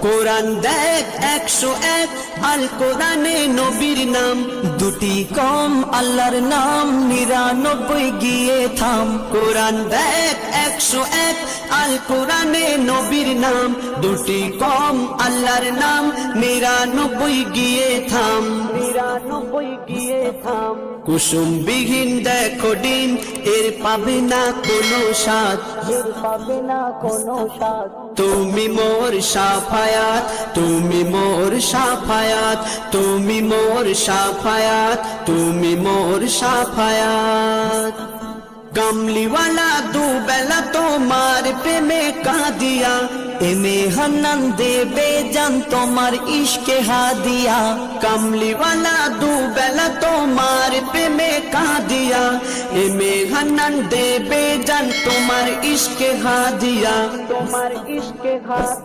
কোরআন দেখ 101 আল কোরআনে নবীর নাম, দুটি কম আল্লাহর নাম 99 গিয়ে থাম। কোরআন দেখ 101 আল কোরআনে নবীর নাম, দুটি কম আল্লাহর নাম 99 গিয়ে থাম। 99 গিয়ে থাম। কুসুম বিহীন দেখো ডিম, এর পাবে না কোনো স্বাদ, এর পাবে না কোনো স্বাদ। তুমি মোর শাফায়াত, তুমি মোর শাফায়াত, তুমি মোর শাফায়াত, তুমি মোর শাফায়াত। কামলিওয়ালা দুবেলা তোমার প্রেমে কাঁদিয়া, এমে হান্নান দেবে জান তোমার ইশকে হাদিয়া। কামলিওয়ালা দুবেলা তোমার প্রেমে কাঁদিয়া, এমে হান্নান দেবে জান তোমার ইশকে হাদিয়া, তোমার ইশকে হাদিয়া।